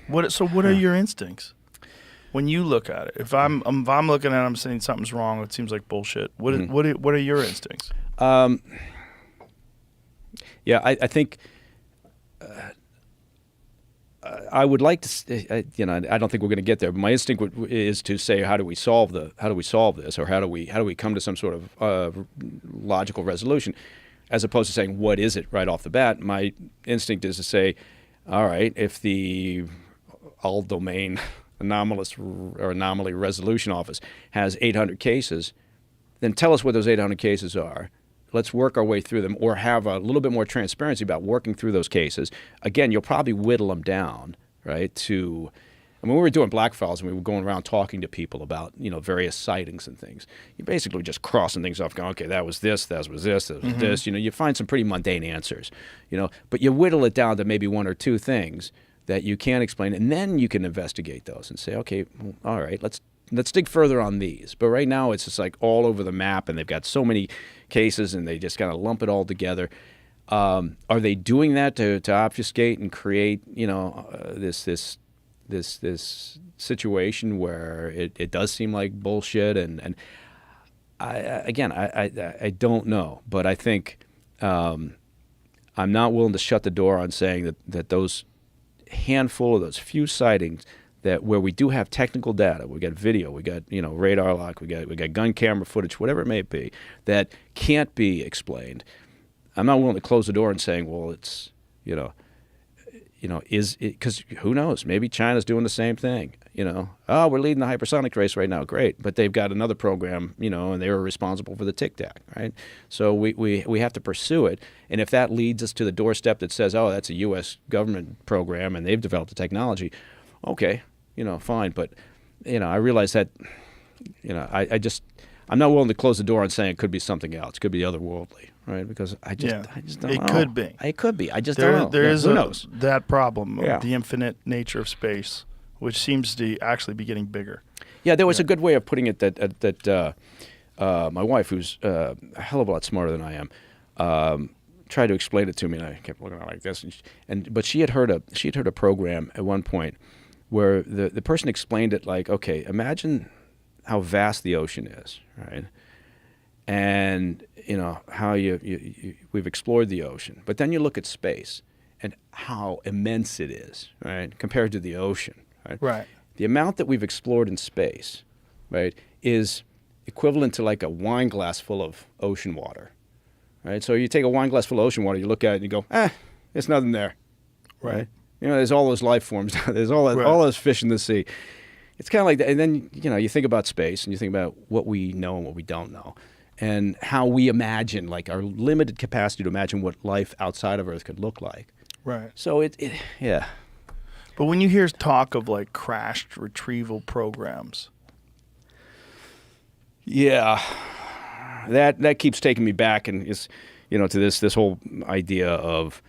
What are your instincts when you look at it? If I'm looking at it, I'm saying something's wrong. It seems like bullshit. What are your instincts? Yeah, I think I would like to. I don't think we're going to get there. But my instinct is to say, how do we solve this, or how do we come to some sort of logical resolution, as opposed to saying what is it right off the bat. My instinct is to say, all right, if the all domain anomaly resolution office has 800 cases, then tell us what those 800 cases are. Let's work our way through them, or have a little bit more transparency about working through those cases. Again, you'll probably whittle them down, right? We were doing Black Files and we were going around talking to people about, various sightings and things. You're basically just crossing things off, going, okay, that was this, that was this, that was this. You find some pretty mundane answers, but you whittle it down to maybe one or two things that you can explain, and then you can investigate those and say, okay, well, all right, let's dig further on these. But right now it's just like all over the map, and they've got so many cases, and they just kind of lump it all together. Are they doing that to obfuscate and create, this situation where it does seem like bullshit? And I don't know, but I think I'm not willing to shut the door on saying that those handful of those few sightings where we do have technical data, we got video, we got radar lock, we got gun camera footage, whatever it may be, that can't be explained. I'm not willing to close the door and saying, well, it's is it, because who knows? Maybe China's doing the same thing. Oh, we're leading the hypersonic race right now, great, but they've got another program, and they were responsible for the Tic Tac, right? So we have to pursue it, and if that leads us to the doorstep that says, oh, that's a U.S. government program and they've developed the technology, okay. Fine, but, I realize that, I'm not willing to close the door on saying it could be something else. It could be otherworldly, right? Because I just don't know. It could be. It could be. I just don't know. There is who knows? That problem, the infinite nature of space, which seems to actually be getting bigger. Yeah, there was a good way of putting it that my wife, who's a hell of a lot smarter than I am, tried to explain it to me, and I kept looking at it like this. But she had heard a program at one point where the person explained it like, okay, imagine how vast the ocean is, right? And how we've explored the ocean, but then you look at space and how immense it is, right, compared to the ocean, right? Right. The amount that we've explored in space, right, is equivalent to like a wine glass full of ocean water, right? So you take a wine glass full of ocean water, you look at it and you go, there's nothing there, right? There's all those life forms. There's all those fish in the sea. It's kind of like that. And then, you think about space and you think about what we know and what we don't know, and how we imagine, like our limited capacity to imagine what life outside of Earth could look like. Right. So yeah. But when you hear talk of like crashed retrieval programs. Yeah. That keeps taking me back and is, to this whole idea of,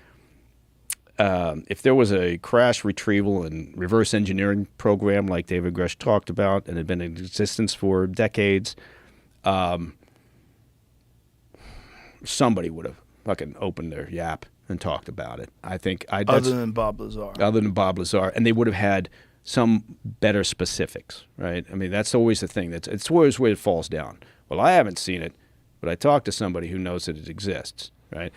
if there was a crash retrieval and reverse engineering program like David Grush talked about and had been in existence for decades, somebody would have fucking opened their yap and talked about it. I think other than Bob Lazar. And they would have had some better specifics, right? I mean, that's always the thing. It's always where it falls down. Well, I haven't seen it, but I talked to somebody who knows that it exists, right?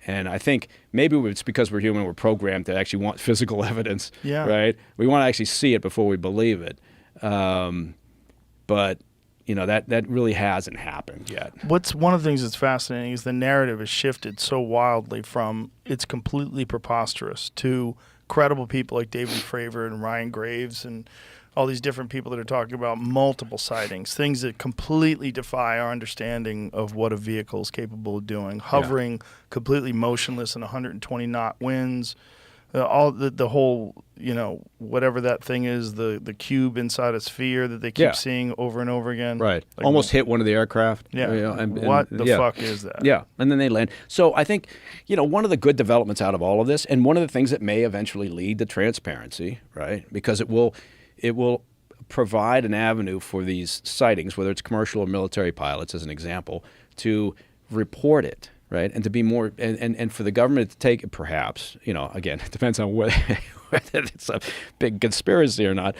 And I think maybe it's because we're human, we're programmed to actually want physical evidence, right? We want to actually see it before we believe it. But, that really hasn't happened yet. What's one of the things that's fascinating is the narrative has shifted so wildly from it's completely preposterous to credible people like David Fravor and Ryan Graves and all these different people that are talking about multiple sightings, things that completely defy our understanding of what a vehicle is capable of doing, hovering completely motionless in 120 knot winds, all the whole, whatever that thing is, the cube inside a sphere that they keep seeing over and over again. Right. Like almost hit one of the aircraft. Yeah. What the fuck is that? Yeah. And then they land. So I think, one of the good developments out of all of this, and one of the things that may eventually lead to transparency, right? Because it will provide an avenue for these sightings, whether it's commercial or military pilots, as an example, to report it, right? And to be more, and for the government to take it, perhaps, again, it depends on whether it's a big conspiracy or not,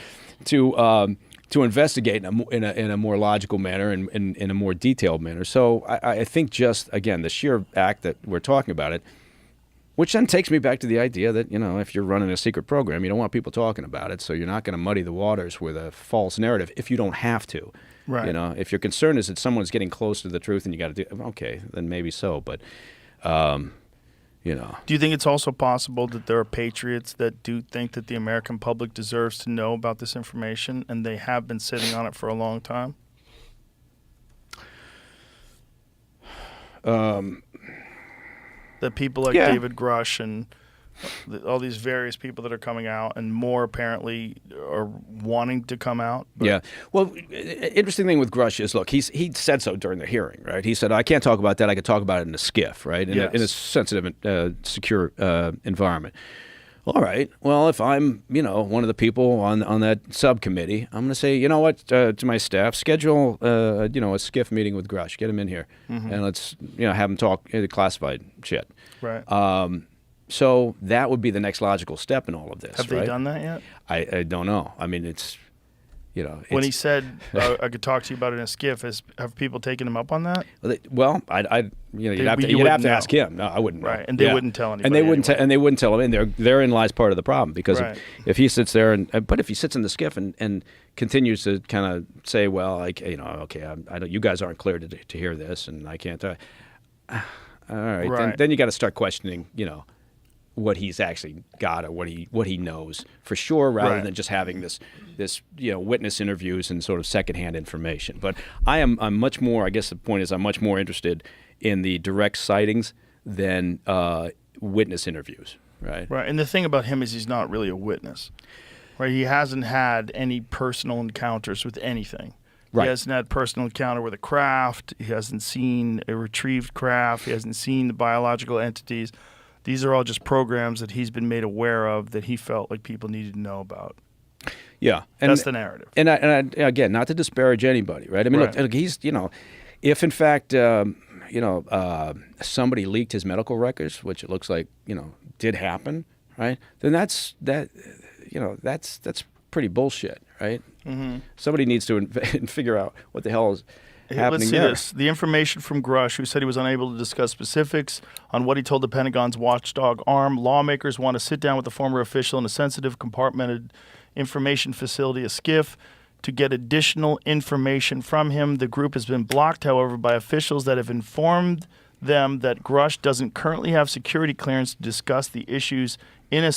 to investigate in a more logical manner and in a more detailed manner. So I think just, again, the sheer act that we're talking about it, which then takes me back to the idea that, if you're running a secret program, you don't want people talking about it, so you're not going to muddy the waters with a false narrative if you don't have to. Right. If your concern is that someone's getting close to the truth and you got to do, okay, then maybe so. But, Do you think it's also possible that there are patriots that do think that the American public deserves to know about this information, and they have been sitting on it for a long time? That people like David Grush and all these various people that are coming out, and more apparently are wanting to come out. Yeah. Well, interesting thing with Grush is, look, he said so during the hearing, right? He said, I can't talk about that. I could talk about it in a skiff, right? In a sensitive, secure environment. All right. Well, if I'm, one of the people on that subcommittee, I'm going to say, you know what, to my staff, schedule, a skiff meeting with Grush. Get him in here, and let's, have him talk classified shit. Right. So that would be the next logical step in all of this. Have they done that yet? I don't know. I mean, it's. When he said I could talk to you about it in a skiff, have people taken him up on that? Well, you'd have to ask him. No, I wouldn't. Right, and they wouldn't tell anybody. And they wouldn't. And they wouldn't tell him. And therein lies part of the problem, because if he sits there but if he sits in the skiff and continues to kind of say, well, okay, you guys aren't clear to hear this, and I can't. All right. Then you got to start questioning, what he's actually got or what he knows for sure, rather than just having this witness interviews and sort of secondhand information. But I'm much more, I guess the point is, I'm much more interested in the direct sightings than witness interviews, right? Right. And the thing about him is he's not really a witness, right? He hasn't had any personal encounters with anything. Right. He hasn't had personal encounter with a craft. He hasn't seen a retrieved craft. He hasn't seen the biological entities. These are all just programs that he's been made aware of that he felt like people needed to know about. Yeah. That's the narrative. And again, not to disparage anybody, right? I mean, look, he's, if in fact, somebody leaked his medical records, which it looks like, did happen, right? Then that's pretty bullshit, right? Mm-hmm. Somebody needs to figure out what the hell is happening. Let's see this. The information from Grush, who said he was unable to discuss specifics on what he told the Pentagon's watchdog arm. Lawmakers want to sit down with the former official in a sensitive, compartmented information facility, a SCIF, to get additional information from him. The group has been blocked, however, by officials that have informed them that Grush doesn't currently have security clearance to discuss the issues in a